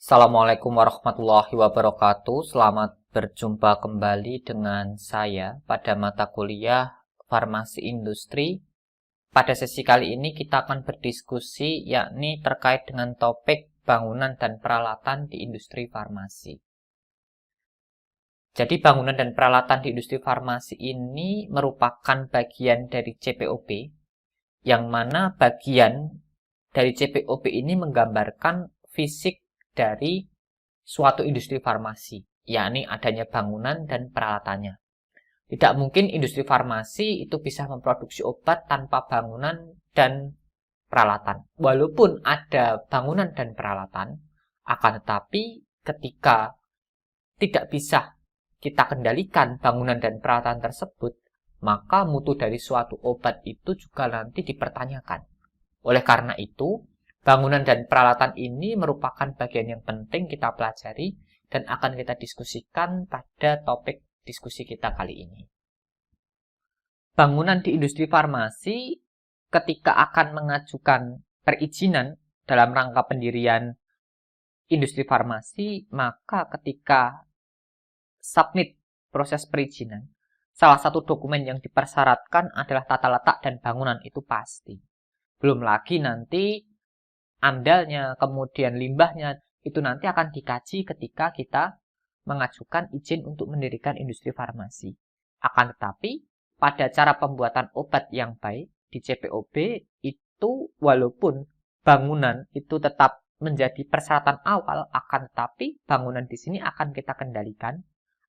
Assalamualaikum warahmatullahi wabarakatuh. Selamat berjumpa kembali dengan saya pada mata kuliah Farmasi Industri. Pada sesi kali ini kita akan berdiskusi yakni terkait dengan topik bangunan dan peralatan di industri farmasi. Jadi bangunan dan peralatan di industri farmasi ini merupakan bagian dari CPOP, yang mana bagian dari CPOP ini menggambarkan fisik dari suatu industri farmasi, yakni adanya bangunan dan peralatannya. Tidak mungkin industri farmasi itu bisa memproduksi obat tanpa bangunan dan peralatan. Walaupun ada bangunan dan peralatan, akan tetapi ketika tidak bisa kita kendalikan bangunan dan peralatan tersebut, maka mutu dari suatu obat itu juga nanti dipertanyakan. Oleh karena itu, bangunan dan peralatan ini merupakan bagian yang penting kita pelajari dan akan kita diskusikan pada topik diskusi kita kali ini. Bangunan di industri farmasi ketika akan mengajukan perizinan dalam rangka pendirian industri farmasi, maka ketika submit proses perizinan, salah satu dokumen yang dipersyaratkan adalah tata letak dan bangunan itu pasti. Belum lagi nanti amdalnya, kemudian limbahnya, itu nanti akan dikaji ketika kita mengajukan izin untuk mendirikan industri farmasi. Akan tetapi, pada cara pembuatan obat yang baik di CPOP itu walaupun bangunan itu tetap menjadi persyaratan awal, akan tetapi bangunan di sini akan kita kendalikan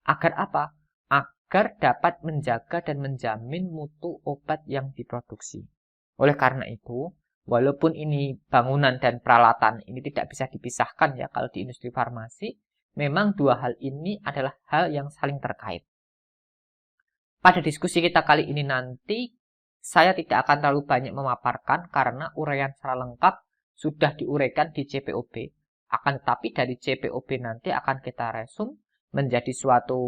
agar apa? Agar dapat menjaga dan menjamin mutu obat yang diproduksi. Oleh karena itu, walaupun ini bangunan dan peralatan ini tidak bisa dipisahkan ya kalau di industri farmasi, memang dua hal ini adalah hal yang saling terkait. Pada diskusi kita kali ini nanti, saya tidak akan terlalu banyak memaparkan karena uraian secara lengkap sudah diuraikan di CPOP. Akan tetapi dari CPOP nanti akan kita resum menjadi suatu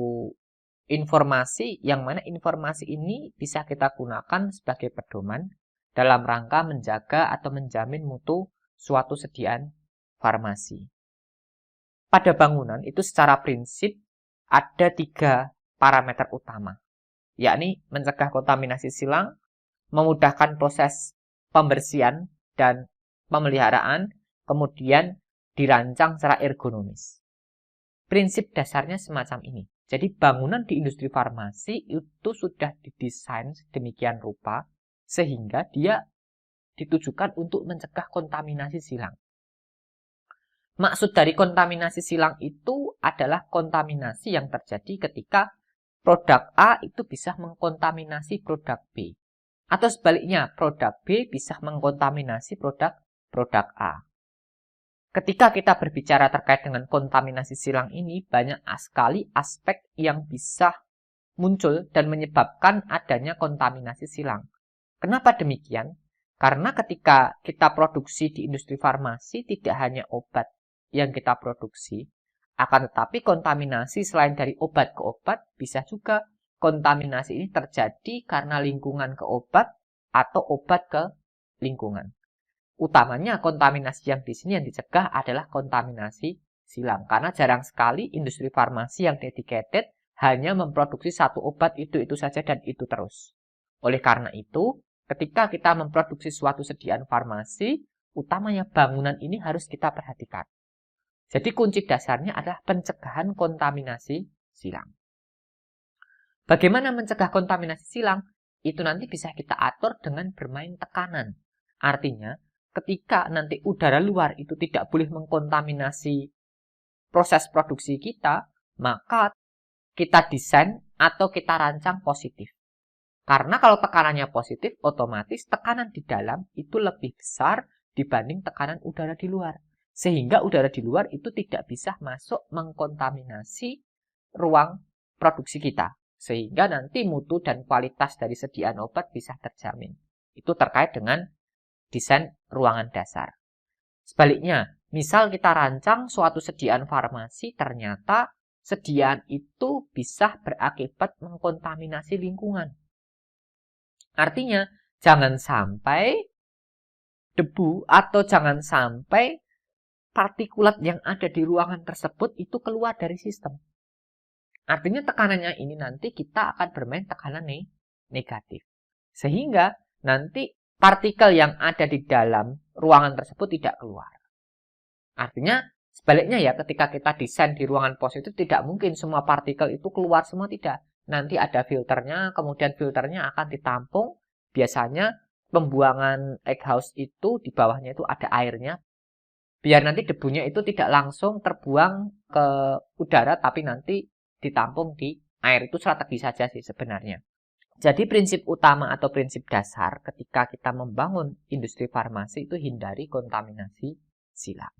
informasi yang mana informasi ini bisa kita gunakan sebagai pedoman dalam rangka menjaga atau menjamin mutu suatu sediaan farmasi. Pada bangunan itu secara prinsip ada 3 parameter utama, yakni mencegah kontaminasi silang, memudahkan proses pembersihan dan pemeliharaan, kemudian dirancang secara ergonomis. Prinsip dasarnya semacam ini. Jadi bangunan di industri farmasi itu sudah didesain sedemikian rupa sehingga dia ditujukan untuk mencegah kontaminasi silang. Maksud dari kontaminasi silang itu adalah kontaminasi yang terjadi ketika produk A itu bisa mengkontaminasi produk B. Atau sebaliknya, produk B bisa mengkontaminasi produk A. Ketika kita berbicara terkait dengan kontaminasi silang ini, banyak sekali aspek yang bisa muncul dan menyebabkan adanya kontaminasi silang. Kenapa demikian? Karena ketika kita produksi di industri farmasi, tidak hanya obat yang kita produksi, akan tetapi kontaminasi selain dari obat ke obat, bisa juga kontaminasi ini terjadi karena lingkungan ke obat atau obat ke lingkungan. Utamanya kontaminasi yang di sini yang dicegah adalah kontaminasi silang. Karena jarang sekali industri farmasi yang dedicated hanya memproduksi satu obat itu saja dan itu terus. Oleh karena itu, ketika kita memproduksi suatu sediaan farmasi, utamanya bangunan ini harus kita perhatikan. Jadi kunci dasarnya adalah pencegahan kontaminasi silang. Bagaimana mencegah kontaminasi silang? Itu nanti bisa kita atur dengan bermain tekanan. Artinya, ketika nanti udara luar itu tidak boleh mengkontaminasi proses produksi kita, maka kita desain atau kita rancang positif. Karena kalau tekanannya positif, otomatis tekanan di dalam itu lebih besar dibanding tekanan udara di luar. Sehingga udara di luar itu tidak bisa masuk mengkontaminasi ruang produksi kita. Sehingga nanti mutu dan kualitas dari sediaan obat bisa terjamin. Itu terkait dengan desain ruangan dasar. Sebaliknya, misal kita rancang suatu sediaan farmasi, ternyata sediaan itu bisa berakibat mengkontaminasi lingkungan. Artinya, jangan sampai debu atau jangan sampai partikulat yang ada di ruangan tersebut itu keluar dari sistem. Artinya tekanannya ini nanti kita akan bermain tekanan negatif. Sehingga nanti partikel yang ada di dalam ruangan tersebut tidak keluar. Artinya sebaliknya ya, ketika kita desain di ruangan positif, tidak mungkin semua partikel itu keluar semua, tidak. Nanti ada filternya, kemudian filternya akan ditampung. Biasanya pembuangan exhaust itu di bawahnya itu ada airnya. Biar nanti debunya itu tidak langsung terbuang ke udara, tapi nanti ditampung di air. Itu strategi saja sih sebenarnya. Jadi prinsip utama atau prinsip dasar ketika kita membangun industri farmasi itu hindari kontaminasi silang.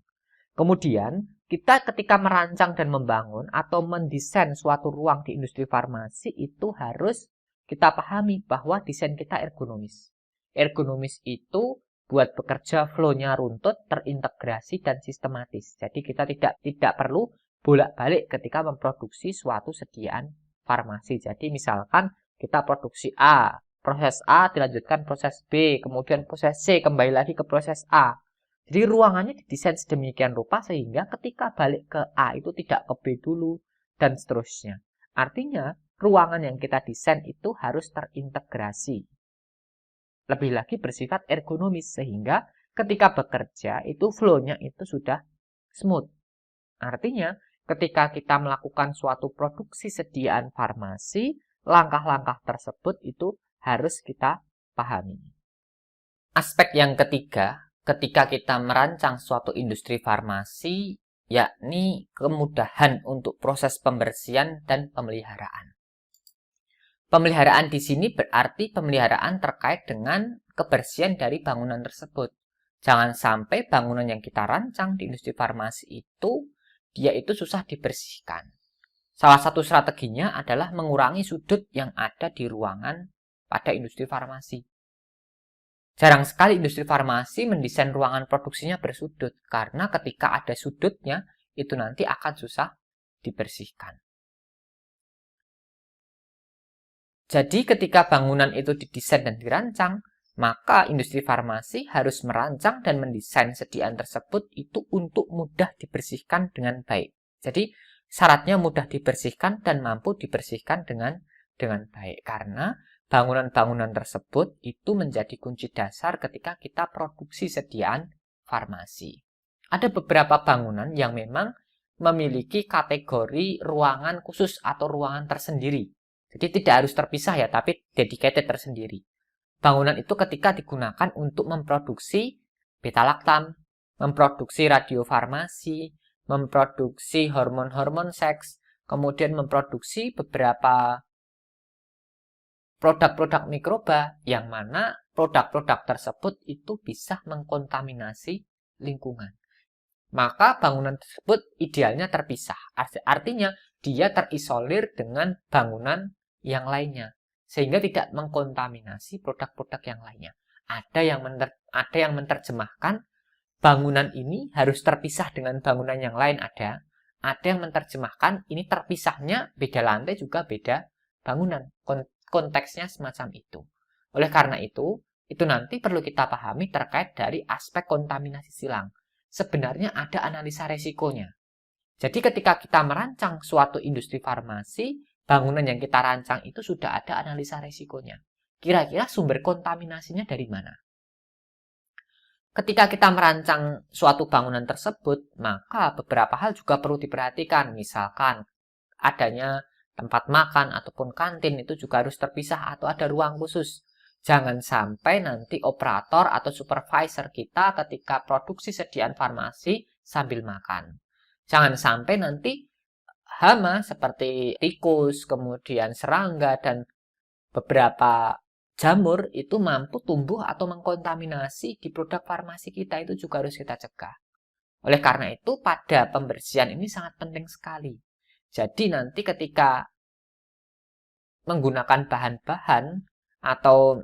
Kemudian, kita ketika merancang dan membangun atau mendesain suatu ruang di industri farmasi itu harus kita pahami bahwa desain kita ergonomis. Ergonomis itu buat bekerja flow-nya runtut, terintegrasi, dan sistematis. Jadi kita tidak perlu bolak-balik ketika memproduksi suatu sediaan farmasi. Jadi misalkan kita produksi A, proses A dilanjutkan proses B, kemudian proses C, kembali lagi ke proses A. Jadi ruangannya didesain sedemikian rupa sehingga ketika balik ke A itu tidak ke B dulu dan seterusnya. Artinya ruangan yang kita desain itu harus terintegrasi. Lebih lagi bersifat ergonomis sehingga ketika bekerja itu flow-nya itu sudah smooth. Artinya ketika kita melakukan suatu produksi sediaan farmasi, langkah-langkah tersebut itu harus kita pahami. Aspek yang ketiga, ketika kita merancang suatu industri farmasi, yakni kemudahan untuk proses pembersihan dan pemeliharaan. Pemeliharaan di sini berarti pemeliharaan terkait dengan kebersihan dari bangunan tersebut. Jangan sampai bangunan yang kita rancang di industri farmasi itu, dia itu susah dibersihkan. Salah satu strateginya adalah mengurangi sudut yang ada di ruangan pada industri farmasi. Jarang sekali industri farmasi mendesain ruangan produksinya bersudut, karena ketika ada sudutnya, itu nanti akan susah dibersihkan. Jadi ketika bangunan itu didesain dan dirancang, maka industri farmasi harus merancang dan mendesain sediaan tersebut itu untuk mudah dibersihkan dengan baik. Jadi syaratnya mudah dibersihkan dan mampu dibersihkan dengan baik, karena bangunan-bangunan tersebut itu menjadi kunci dasar ketika kita produksi sediaan farmasi. Ada beberapa bangunan yang memang memiliki kategori ruangan khusus atau ruangan tersendiri. Jadi tidak harus terpisah ya, tapi dedicated tersendiri. Bangunan itu ketika digunakan untuk memproduksi beta-laktam, memproduksi radiofarmasi, memproduksi hormon-hormon seks, kemudian memproduksi beberapa produk-produk mikroba, yang mana produk-produk tersebut itu bisa mengkontaminasi lingkungan. Maka bangunan tersebut idealnya terpisah. Artinya dia terisolir dengan bangunan yang lainnya, sehingga tidak mengkontaminasi produk-produk yang lainnya. Ada yang menerjemahkan bangunan ini harus terpisah dengan bangunan yang lain, ada yang menerjemahkan ini terpisahnya beda lantai juga beda bangunan. Konteksnya semacam itu. Oleh karena itu nanti perlu kita pahami terkait dari aspek kontaminasi silang. Sebenarnya ada analisa resikonya. Jadi ketika kita merancang suatu industri farmasi, bangunan yang kita rancang itu sudah ada analisa resikonya. Kira-kira sumber kontaminasinya dari mana? Ketika kita merancang suatu bangunan tersebut, maka beberapa hal juga perlu diperhatikan. Misalkan adanya tempat makan ataupun kantin itu juga harus terpisah atau ada ruang khusus. Jangan sampai nanti operator atau supervisor kita ketika produksi sediaan farmasi sambil makan. Jangan sampai nanti hama seperti tikus, kemudian serangga, dan beberapa jamur itu mampu tumbuh atau mengkontaminasi di produk farmasi kita, itu juga harus kita cegah. Oleh karena itu pada pembersihan ini sangat penting sekali. Jadi nanti ketika menggunakan bahan-bahan atau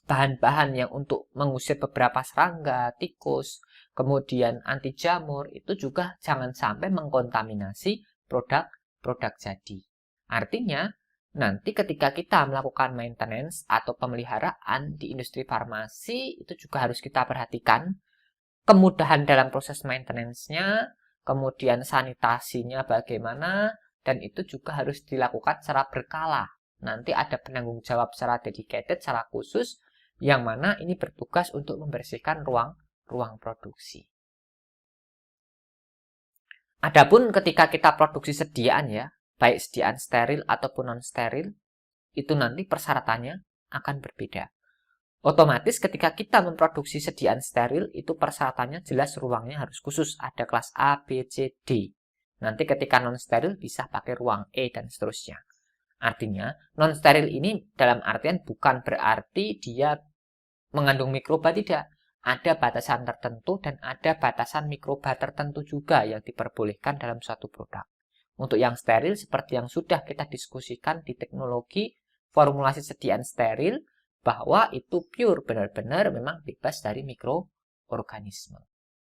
bahan-bahan yang untuk mengusir beberapa serangga, tikus, kemudian anti jamur, itu juga jangan sampai mengkontaminasi produk-produk jadi. Artinya, nanti ketika kita melakukan maintenance atau pemeliharaan di industri farmasi, itu juga harus kita perhatikan kemudahan dalam proses maintenance-nya, kemudian sanitasinya bagaimana, dan itu juga harus dilakukan secara berkala. Nanti ada penanggung jawab secara dedicated, secara khusus, yang mana ini bertugas untuk membersihkan ruang produksi. Adapun ketika kita produksi sediaan ya, baik sediaan steril ataupun non-steril, itu nanti persyaratannya akan berbeda. Otomatis ketika kita memproduksi sediaan steril, itu persyaratannya jelas ruangnya harus khusus. Ada kelas A, B, C, D. Nanti ketika non-steril bisa pakai ruang E dan seterusnya. Artinya, non-steril ini dalam artian bukan berarti dia mengandung mikroba, tidak. Ada batasan tertentu dan ada batasan mikroba tertentu juga yang diperbolehkan dalam suatu produk. Untuk yang steril, seperti yang sudah kita diskusikan di teknologi formulasi sediaan steril, bahwa itu pure, benar-benar memang bebas dari mikroorganisme.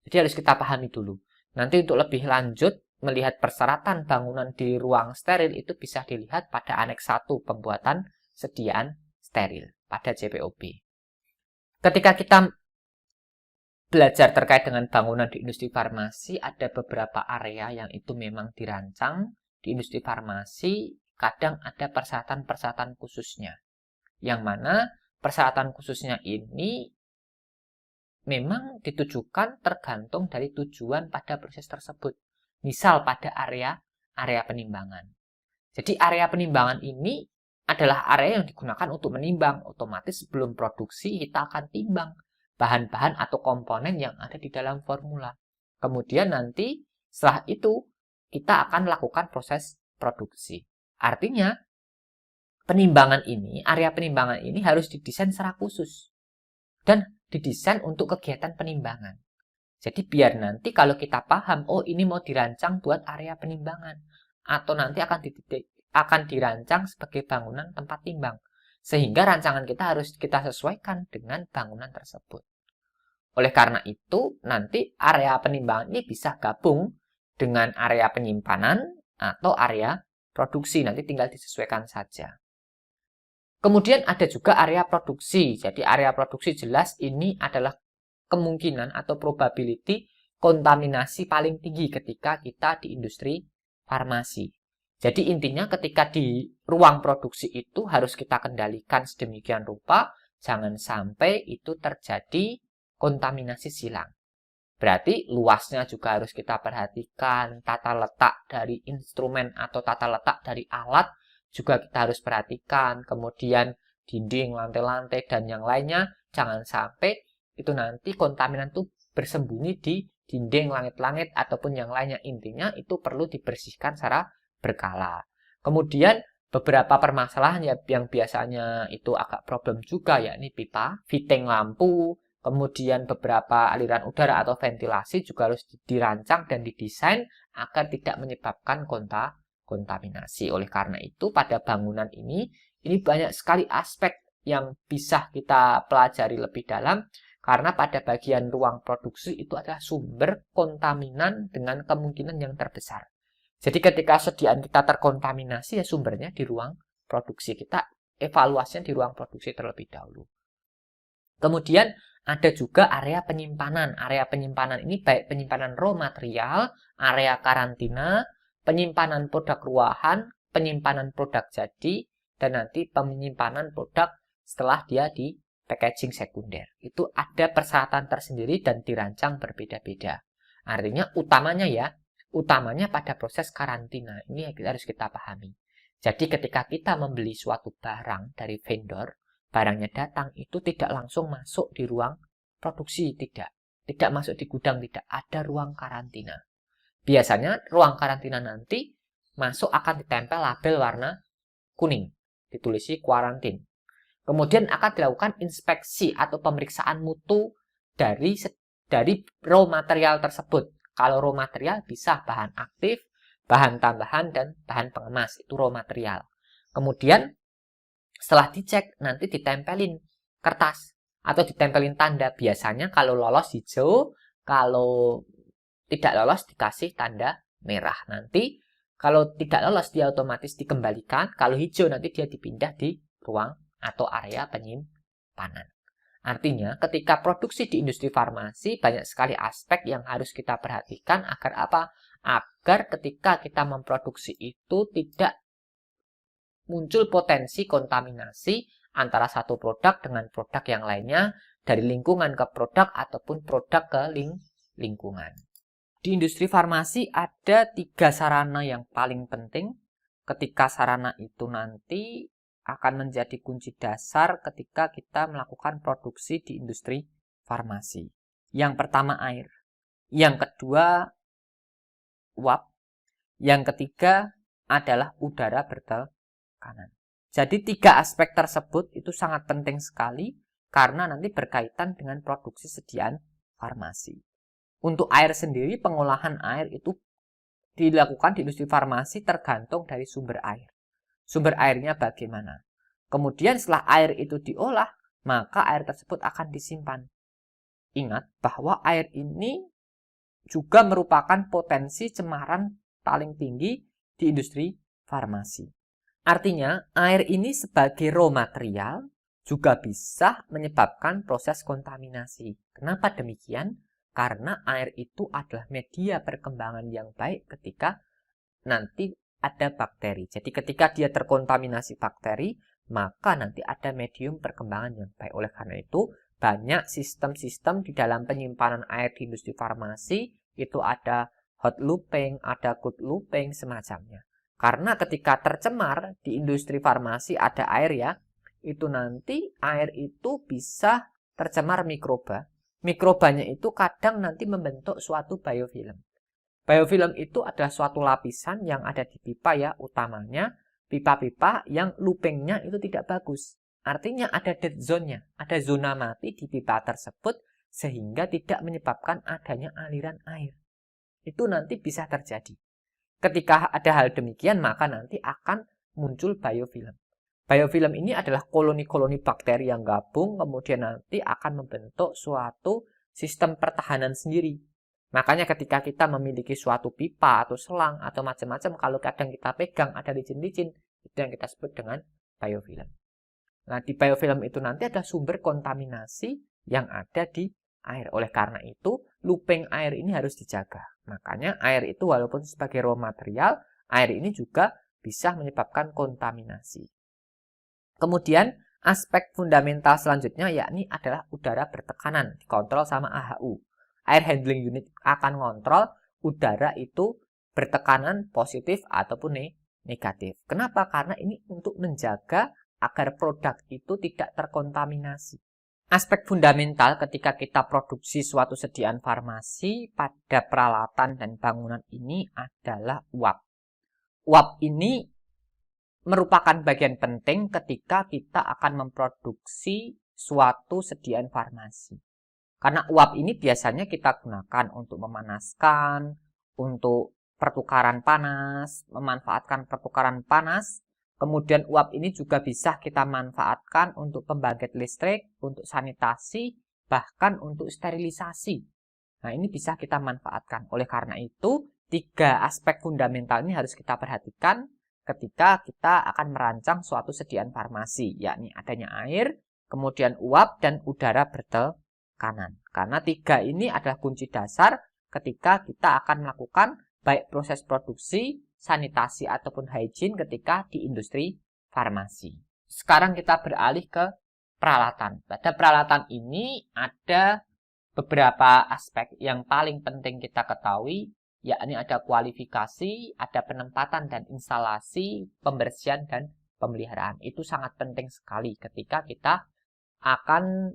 Jadi harus kita pahami dulu. Nanti untuk lebih lanjut, melihat persyaratan bangunan di ruang steril itu bisa dilihat pada aneks 1 pembuatan sediaan steril pada JPOB. Ketika kita belajar terkait dengan bangunan di industri farmasi, ada beberapa area yang itu memang dirancang di industri farmasi, kadang ada persyaratan-persyaratan khususnya. Yang mana persyaratan khususnya ini memang ditujukan tergantung dari tujuan pada proses tersebut. Misal pada area penimbangan. Jadi area penimbangan ini adalah area yang digunakan untuk menimbang. Otomatis sebelum produksi kita akan timbang bahan-bahan atau komponen yang ada di dalam formula. Kemudian nanti setelah itu kita akan melakukan proses produksi. Artinya area penimbangan ini harus didesain secara khusus dan didesain untuk kegiatan penimbangan. Jadi biar nanti kalau kita paham, oh ini mau dirancang buat area penimbangan atau nanti akan dirancang sebagai bangunan tempat timbang. Sehingga rancangan kita harus kita sesuaikan dengan bangunan tersebut. Oleh karena itu, nanti area penimbangan ini bisa gabung dengan area penyimpanan atau area produksi. Nanti tinggal disesuaikan saja. Kemudian ada juga area produksi. Jadi area produksi jelas ini adalah kemungkinan atau probability kontaminasi paling tinggi ketika kita di industri farmasi. Jadi intinya ketika di ruang produksi itu harus kita kendalikan sedemikian rupa, jangan sampai itu terjadi kontaminasi silang. Berarti luasnya juga harus kita perhatikan, tata letak dari instrumen atau tata letak dari alat juga kita harus perhatikan, kemudian dinding, lantai-lantai, dan yang lainnya, jangan sampai itu nanti kontaminan itu bersembunyi di dinding, langit-langit, ataupun yang lainnya. Intinya itu perlu dibersihkan secara berkala. Kemudian beberapa permasalahan yang biasanya itu agak problem juga, yakni pipa, fitting lampu, kemudian beberapa aliran udara atau ventilasi juga harus dirancang dan didesain agar tidak menyebabkan kontaminasi. Oleh karena itu pada bangunan ini banyak sekali aspek yang bisa kita pelajari lebih dalam, karena pada bagian ruang produksi itu adalah sumber kontaminan dengan kemungkinan yang terbesar. Jadi ketika sediaan kita terkontaminasi, ya sumbernya di ruang produksi. Kita evaluasinya di ruang produksi terlebih dahulu. Kemudian ada juga area penyimpanan. Area penyimpanan ini baik penyimpanan raw material, area karantina, penyimpanan produk ruahan, penyimpanan produk jadi, dan nanti penyimpanan produk setelah dia di packaging sekunder. Itu ada persyaratan tersendiri dan dirancang berbeda-beda. Artinya utamanya pada proses karantina. Ini harus kita pahami. Jadi ketika kita membeli suatu barang dari vendor, barangnya datang itu tidak langsung masuk di ruang produksi, tidak masuk di gudang, tidak ada ruang karantina. Biasanya ruang karantina nanti masuk akan ditempel label warna kuning, ditulisi kuarantin. Kemudian akan dilakukan inspeksi atau pemeriksaan mutu dari raw material tersebut. Kalau raw material bisa bahan aktif, bahan tambahan, dan bahan pengemas. Itu raw material. Kemudian setelah dicek nanti ditempelin kertas atau ditempelin tanda. Biasanya kalau lolos hijau, kalau tidak lolos dikasih tanda merah. Nanti kalau tidak lolos dia otomatis dikembalikan. Kalau hijau nanti dia dipindah di ruang atau area penyimpanan. Artinya, ketika produksi di industri farmasi, banyak sekali aspek yang harus kita perhatikan agar apa? Agar ketika kita memproduksi itu tidak muncul potensi kontaminasi antara satu produk dengan produk yang lainnya, dari lingkungan ke produk ataupun produk ke lingkungan. Di industri farmasi ada 3 sarana yang paling penting. Ketika sarana itu nanti akan menjadi kunci dasar ketika kita melakukan produksi di industri farmasi. Yang pertama air, yang kedua uap, yang ketiga adalah udara bertekanan. Jadi 3 aspek tersebut itu sangat penting sekali karena nanti berkaitan dengan produksi sediaan farmasi. Untuk air sendiri, pengolahan air itu dilakukan di industri farmasi tergantung dari sumber air. Sumber airnya bagaimana. Kemudian setelah air itu diolah, maka air tersebut akan disimpan. Ingat bahwa air ini juga merupakan potensi cemaran paling tinggi di industri farmasi. Artinya, air ini sebagai raw material juga bisa menyebabkan proses kontaminasi. Kenapa demikian? Karena air itu adalah media perkembangan yang baik ketika nanti ada bakteri. Jadi ketika dia terkontaminasi bakteri, maka nanti ada medium perkembangan yang baik. Oleh karena itu, banyak sistem-sistem di dalam penyimpanan air di industri farmasi, itu ada hot looping, ada cold looping, semacamnya. Karena ketika tercemar di industri farmasi ada air ya, itu nanti air itu bisa tercemar mikroba. Mikrobanya itu kadang nanti membentuk suatu biofilm. Biofilm itu adalah suatu lapisan yang ada di pipa ya, utamanya pipa-pipa yang loopingnya itu tidak bagus. Artinya ada dead zone-nya, ada zona mati di pipa tersebut sehingga tidak menyebabkan adanya aliran air. Itu nanti bisa terjadi. Ketika ada hal demikian, maka nanti akan muncul biofilm. Biofilm ini adalah koloni-koloni bakteri yang gabung, kemudian nanti akan membentuk suatu sistem pertahanan sendiri. Makanya ketika kita memiliki suatu pipa atau selang atau macam-macam, kalau kadang kita pegang ada licin-licin, itu yang kita sebut dengan biofilm. Nah, di biofilm itu nanti ada sumber kontaminasi yang ada di air. Oleh karena itu, looping air ini harus dijaga. Makanya air itu walaupun sebagai raw material, air ini juga bisa menyebabkan kontaminasi. Kemudian aspek fundamental selanjutnya yakni adalah udara bertekanan, dikontrol sama AHU. Air handling unit akan mengontrol udara itu bertekanan positif ataupun negatif. Kenapa? Karena ini untuk menjaga agar produk itu tidak terkontaminasi. Aspek fundamental ketika kita produksi suatu sediaan farmasi pada peralatan dan bangunan ini adalah uap. Uap ini merupakan bagian penting ketika kita akan memproduksi suatu sediaan farmasi. Karena uap ini biasanya kita gunakan untuk memanaskan, untuk pertukaran panas, memanfaatkan pertukaran panas. Kemudian uap ini juga bisa kita manfaatkan untuk pembangkit listrik, untuk sanitasi, bahkan untuk sterilisasi. Nah, ini bisa kita manfaatkan. Oleh karena itu, 3 aspek fundamental ini harus kita perhatikan ketika kita akan merancang suatu sediaan farmasi, yakni adanya air, kemudian uap, dan udara bertekanan. Karena 3 ini adalah kunci dasar ketika kita akan melakukan baik proses produksi, sanitasi, ataupun hygiene ketika di industri farmasi. Sekarang kita beralih ke peralatan. Pada peralatan ini ada beberapa aspek yang paling penting kita ketahui, yakni ada kualifikasi, ada penempatan dan instalasi, pembersihan dan pemeliharaan. Itu sangat penting sekali ketika kita akan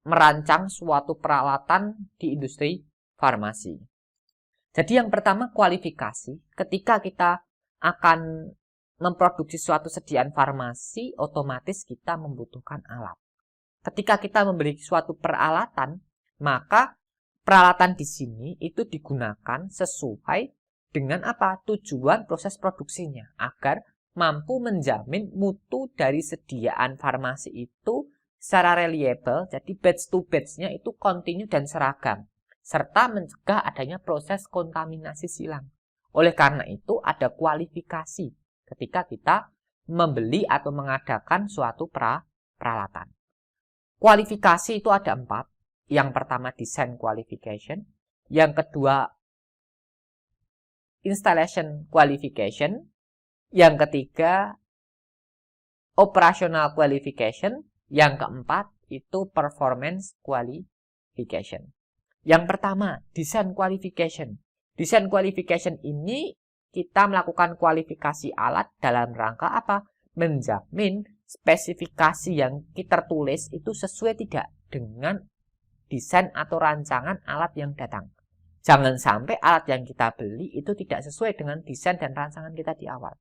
merancang suatu peralatan di industri farmasi. Jadi yang pertama kualifikasi. Ketika kita akan memproduksi suatu sediaan farmasi, otomatis kita membutuhkan alat. Ketika kita membeli suatu peralatan, maka peralatan di sini itu digunakan sesuai dengan apa? Tujuan proses produksinya, agar mampu menjamin mutu dari sediaan farmasi itu secara reliable, jadi batch to batch-nya itu kontinu dan seragam, serta mencegah adanya proses kontaminasi silang. Oleh karena itu ada kualifikasi ketika kita membeli atau mengadakan suatu peralatan. Kualifikasi itu ada 4. Yang pertama design qualification, yang kedua installation qualification, yang ketiga operational qualification, yang keempat itu performance qualification. Yang pertama, design qualification. Design qualification ini kita melakukan kualifikasi alat dalam rangka apa? Menjamin spesifikasi yang kita tulis itu sesuai tidak dengan desain atau rancangan alat yang datang. Jangan sampai alat yang kita beli itu tidak sesuai dengan desain dan rancangan kita di awal.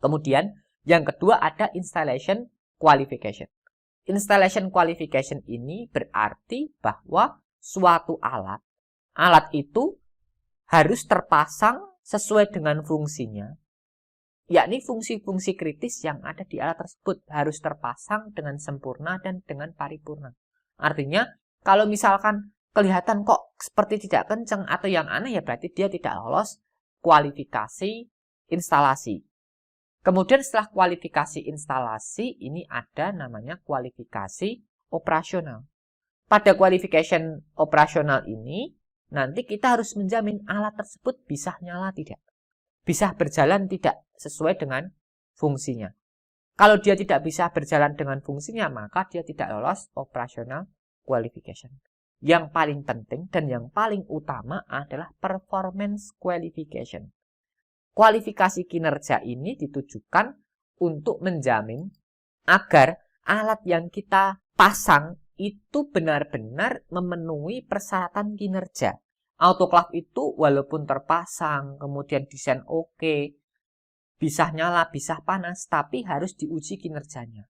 Kemudian, yang kedua ada installation qualification. Installation qualification ini berarti bahwa suatu alat itu harus terpasang sesuai dengan fungsinya, yakni fungsi-fungsi kritis yang ada di alat tersebut harus terpasang dengan sempurna dan dengan paripurna. Artinya, kalau misalkan kelihatan kok seperti tidak kenceng atau yang aneh, ya berarti dia tidak lolos kualifikasi instalasi. Kemudian setelah kualifikasi instalasi, ini ada namanya kualifikasi operasional. Pada qualification operasional ini, nanti kita harus menjamin alat tersebut bisa nyala tidak, bisa berjalan tidak sesuai dengan fungsinya. Kalau dia tidak bisa berjalan dengan fungsinya, maka dia tidak lolos operational qualification. Yang paling penting dan yang paling utama adalah performance qualification. Kualifikasi kinerja ini ditujukan untuk menjamin agar alat yang kita pasang itu benar-benar memenuhi persyaratan kinerja. Autoclave itu walaupun terpasang, kemudian desain oke, bisa nyala, bisa panas, tapi harus diuji kinerjanya.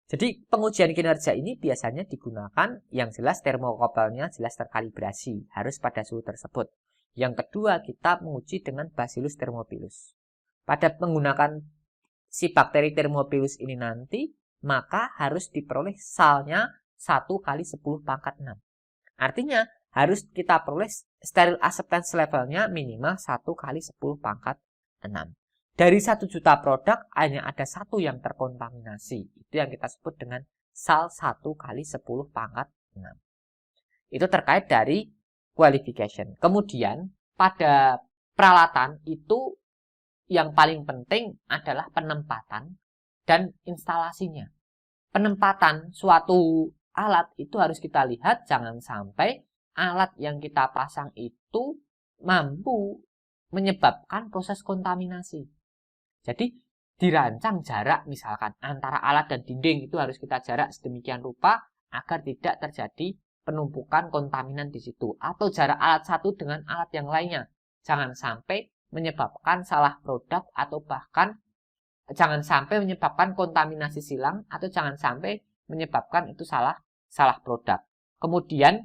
Jadi pengujian kinerja ini biasanya digunakan yang jelas termokopelnya jelas terkalibrasi, harus pada suhu tersebut. Yang kedua, kita menguji dengan Bacillus thermophilus. Pada menggunakan si bakteri thermophilus ini nanti, maka harus diperoleh salnya 1 kali 10 pangkat 6. Artinya, harus kita peroleh steril acceptance levelnya minimal 1 kali 10 pangkat 6. Dari 1 juta produk, hanya ada 1 yang terkontaminasi. Itu yang kita sebut dengan sal 1 kali 10 pangkat 6. Itu terkait dari qualification. Kemudian, pada peralatan itu yang paling penting adalah penempatan dan instalasinya. Penempatan suatu alat itu harus kita lihat, jangan sampai alat yang kita pasang itu mampu menyebabkan proses kontaminasi. Jadi dirancang jarak misalkan antara alat dan dinding itu harus kita jarak sedemikian rupa agar tidak terjadi penumpukan kontaminan di situ, atau jarak alat satu dengan alat yang lainnya. Jangan sampai menyebabkan salah produk, atau bahkan jangan sampai menyebabkan kontaminasi silang, atau jangan sampai menyebabkan itu salah produk. Kemudian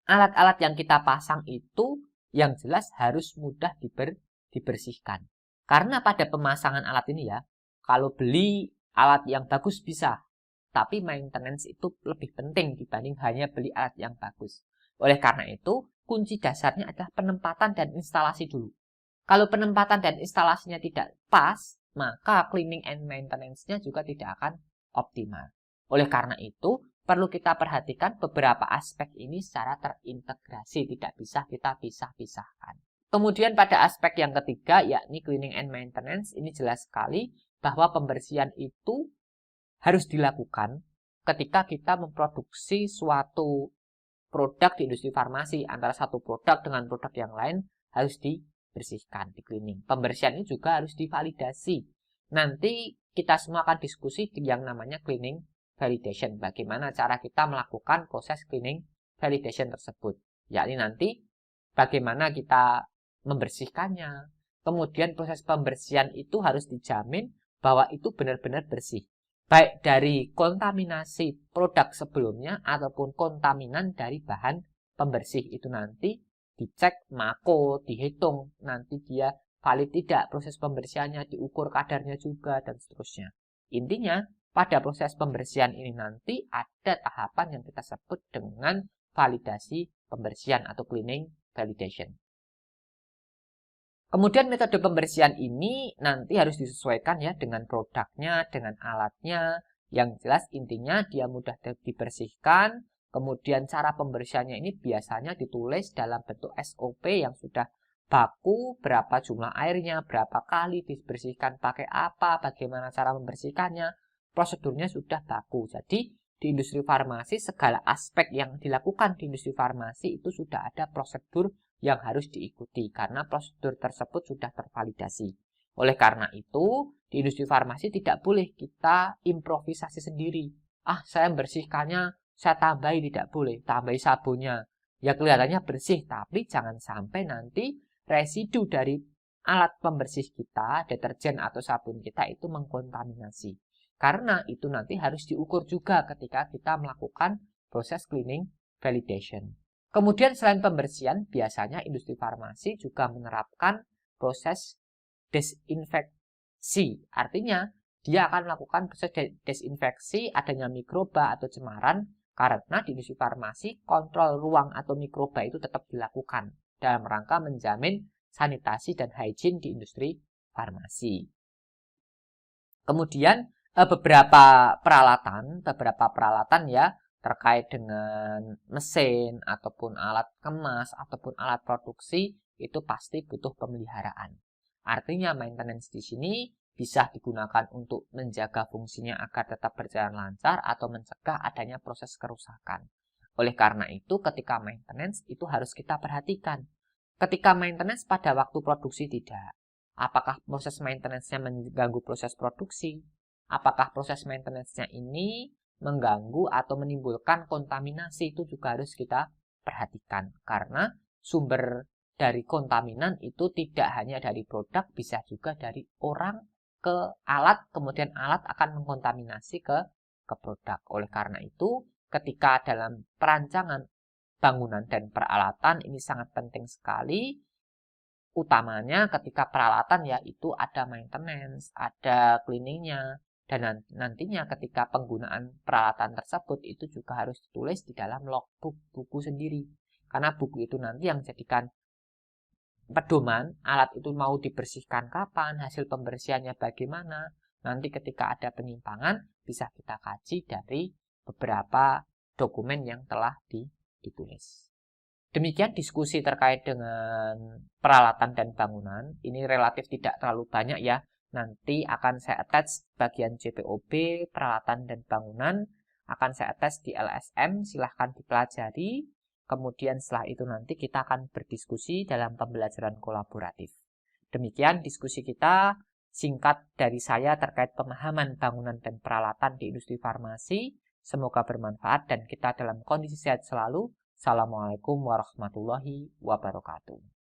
alat-alat yang kita pasang itu yang jelas harus mudah dibersihkan. Karena pada pemasangan alat ini ya, kalau beli alat yang bagus bisa, tapi maintenance itu lebih penting dibanding hanya beli alat yang bagus. Oleh karena itu, kunci dasarnya adalah penempatan dan instalasi dulu. Kalau penempatan dan instalasinya tidak pas, maka cleaning and maintenance-nya juga tidak akan optimal. Oleh karena itu, perlu kita perhatikan beberapa aspek ini secara terintegrasi, tidak bisa kita pisah-pisahkan. Kemudian pada aspek yang ketiga, yakni cleaning and maintenance, ini jelas sekali bahwa pembersihan itu harus dilakukan ketika kita memproduksi suatu produk di industri farmasi. Antara satu produk dengan produk yang lain harus dibersihkan, di cleaning. Pembersihan ini juga harus divalidasi. Nanti kita semua akan diskusi yang namanya cleaning validation. Bagaimana cara kita melakukan proses cleaning validation tersebut. Yakni nanti bagaimana kita membersihkannya. Kemudian proses pembersihan itu harus dijamin bahwa itu benar-benar bersih. Baik dari kontaminasi produk sebelumnya ataupun kontaminan dari bahan pembersih itu nanti dicek mako, dihitung nanti dia valid tidak proses pembersihannya, diukur kadarnya juga dan seterusnya. Intinya pada proses pembersihan ini nanti ada tahapan yang kita sebut dengan validasi pembersihan atau cleaning validation. Kemudian metode pembersihan ini nanti harus disesuaikan ya dengan produknya, dengan alatnya, Yang jelas intinya dia mudah dibersihkan, kemudian cara pembersihannya ini biasanya ditulis dalam bentuk SOP yang sudah baku, berapa jumlah airnya, berapa kali dibersihkan pakai apa, bagaimana cara membersihkannya, prosedurnya sudah baku. Jadi di industri farmasi segala aspek yang dilakukan di industri farmasi itu sudah ada prosedur yang harus diikuti karena prosedur tersebut sudah tervalidasi. Oleh karena itu, di industri farmasi tidak boleh kita improvisasi sendiri. Saya bersihkannya, saya tambahi, tidak boleh. Tambahi sabunnya. Ya kelihatannya bersih, tapi jangan sampai nanti residu dari alat pembersih kita, deterjen atau sabun kita itu mengkontaminasi. Karena itu nanti harus diukur juga ketika kita melakukan proses cleaning validation. Kemudian selain pembersihan, biasanya industri farmasi juga menerapkan proses desinfeksi. Artinya, dia akan melakukan proses desinfeksi adanya mikroba atau cemaran karena di industri farmasi kontrol ruang atau mikroba itu tetap dilakukan dalam rangka menjamin sanitasi dan hygiene di industri farmasi. Kemudian beberapa peralatan ya terkait dengan mesin ataupun alat kemas ataupun alat produksi itu pasti butuh pemeliharaan. Artinya maintenance di sini bisa digunakan untuk menjaga fungsinya agar tetap berjalan lancar atau mencegah adanya proses kerusakan. Oleh karena itu, ketika maintenance itu harus kita perhatikan. Ketika maintenance pada waktu produksi tidak. Apakah proses maintenance-nya mengganggu proses produksi? Apakah proses maintenance-nya ini mengganggu atau menimbulkan kontaminasi? Itu juga harus kita perhatikan. Karena sumber dari kontaminan itu tidak hanya dari produk, bisa juga dari orang ke alat, kemudian alat akan mengkontaminasi ke produk. Oleh karena itu, ketika dalam perancangan bangunan dan peralatan ini sangat penting sekali, utamanya ketika peralatan ya itu ada maintenance, ada cleaningnya, dan nantinya ketika penggunaan peralatan tersebut itu juga harus ditulis di dalam logbook buku sendiri. Karena buku itu nanti yang jadikan pedoman alat itu mau dibersihkan kapan, hasil pembersihannya bagaimana. Nanti ketika ada penyimpangan bisa kita kaji dari beberapa dokumen yang telah ditulis. Demikian diskusi terkait dengan peralatan dan bangunan. Ini relatif tidak terlalu banyak ya. Nanti akan saya attach bagian JPOB, peralatan dan bangunan. Akan saya attach di LSM, silahkan dipelajari. Kemudian setelah itu nanti kita akan berdiskusi dalam pembelajaran kolaboratif. Demikian diskusi kita singkat dari saya terkait pemahaman bangunan dan peralatan di industri farmasi. Semoga bermanfaat dan kita dalam kondisi sehat selalu. Assalamualaikum warahmatullahi wabarakatuh.